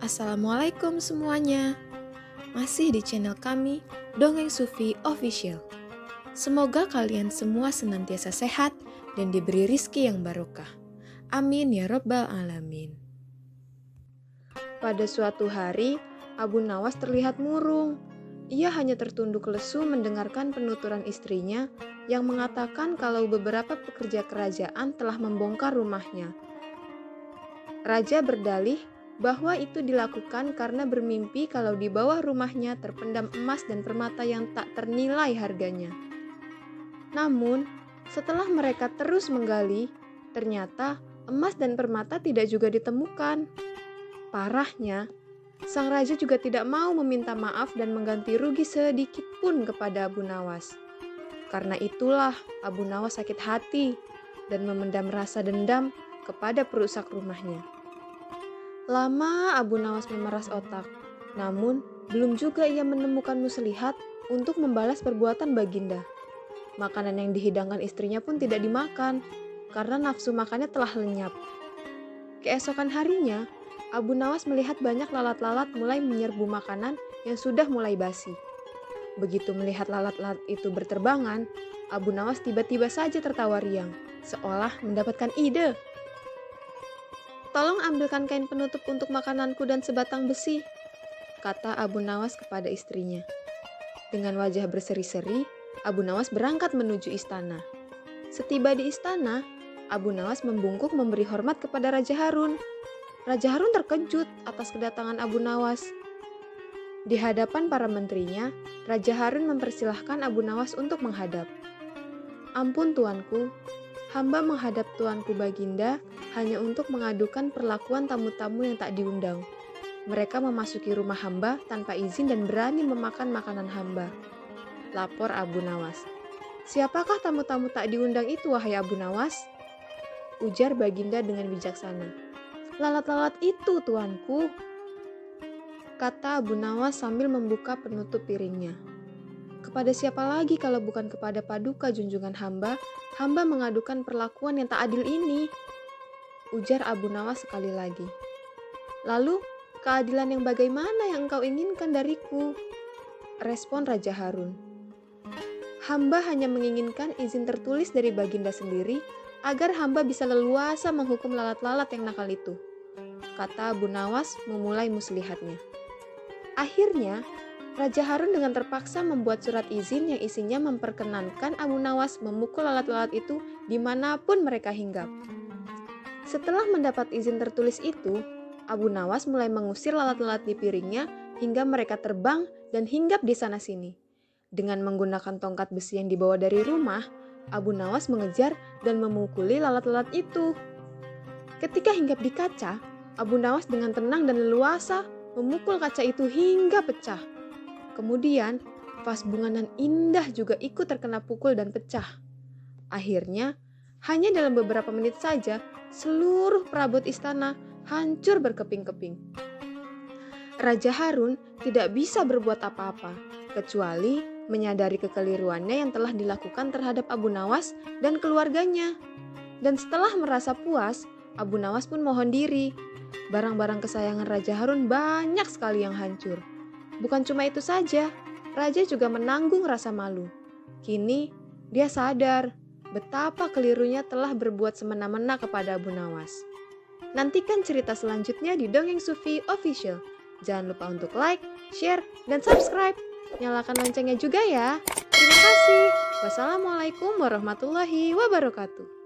Assalamualaikum semuanya. Masih di channel kami, Dongeng Sufi Official. Semoga kalian semua senantiasa sehat dan diberi rizki yang barokah. Amin ya Rabbal Alamin. Pada suatu hari, Abu Nawas terlihat murung. Ia hanya tertunduk lesu mendengarkan penuturan istrinya yang mengatakan kalau beberapa pekerja kerajaan telah membongkar rumahnya. Raja berdalih bahwa itu dilakukan karena bermimpi kalau di bawah rumahnya terpendam emas dan permata yang tak ternilai harganya. Namun, setelah mereka terus menggali, ternyata emas dan permata tidak juga ditemukan. Parahnya, sang raja juga tidak mau meminta maaf dan mengganti rugi sedikit pun kepada Abu Nawas. Karena itulah Abu Nawas sakit hati dan memendam rasa dendam kepada perusak rumahnya. Lama Abu Nawas memeras otak, namun belum juga ia menemukan muslihat untuk membalas perbuatan Baginda. Makanan yang dihidangkan istrinya pun tidak dimakan, karena nafsu makannya telah lenyap. Keesokan harinya, Abu Nawas melihat banyak lalat-lalat mulai menyerbu makanan yang sudah mulai basi. Begitu melihat lalat-lalat itu berterbangan, Abu Nawas tiba-tiba saja tertawa riang, seolah mendapatkan ide. "Tolong ambilkan kain penutup untuk makananku dan sebatang besi," kata Abu Nawas kepada istrinya. Dengan wajah berseri-seri, Abu Nawas berangkat menuju istana. Setiba di istana, Abu Nawas membungkuk memberi hormat kepada Raja Harun. Raja Harun terkejut atas kedatangan Abu Nawas. Di hadapan para menterinya, Raja Harun mempersilahkan Abu Nawas untuk menghadap. "Ampun tuanku, hamba menghadap tuanku Baginda hanya untuk mengadukan perlakuan tamu-tamu yang tak diundang. Mereka memasuki rumah hamba tanpa izin dan berani memakan makanan hamba," lapor Abu Nawas. "Siapakah tamu-tamu tak diundang itu, wahai Abu Nawas?" ujar Baginda dengan bijaksana. "Lalat-lalat itu, tuanku," kata Abu Nawas sambil membuka penutup piringnya. "Kepada siapa lagi kalau bukan kepada Paduka junjungan hamba mengadukan perlakuan yang tak adil ini," ujar Abu Nawas sekali lagi. "Lalu, keadilan yang bagaimana yang engkau inginkan dariku?" respon Raja Harun. "Hamba hanya menginginkan izin tertulis dari Baginda sendiri agar hamba bisa leluasa menghukum lalat-lalat yang nakal itu," kata Abu Nawas memulai muslihatnya. Akhirnya, Raja Harun dengan terpaksa membuat surat izin yang isinya memperkenankan Abu Nawas memukul lalat-lalat itu dimanapun mereka hinggap. Setelah mendapat izin tertulis itu, Abu Nawas mulai mengusir lalat-lalat di piringnya hingga mereka terbang dan hinggap di sana-sini. Dengan menggunakan tongkat besi yang dibawa dari rumah, Abu Nawas mengejar dan memukuli lalat-lalat itu. Ketika hinggap di kaca, Abu Nawas dengan tenang dan leluasa memukul kaca itu hingga pecah. Kemudian, vas bunga nan indah juga ikut terkena pukul dan pecah. Akhirnya, hanya dalam beberapa menit saja, seluruh perabot istana hancur berkeping-keping. Raja Harun tidak bisa berbuat apa-apa, kecuali menyadari kekeliruannya yang telah dilakukan terhadap Abu Nawas dan keluarganya. Dan setelah merasa puas, Abu Nawas pun mohon diri. Barang-barang kesayangan Raja Harun banyak sekali yang hancur. Bukan cuma itu saja, Raja juga menanggung rasa malu. Kini, dia sadar betapa kelirunya telah berbuat semena-mena kepada Abu Nawas. Nantikan cerita selanjutnya di Dongeng Sufi Official. Jangan lupa untuk like, share, dan subscribe. Nyalakan loncengnya juga ya. Terima kasih. Wassalamualaikum warahmatullahi wabarakatuh.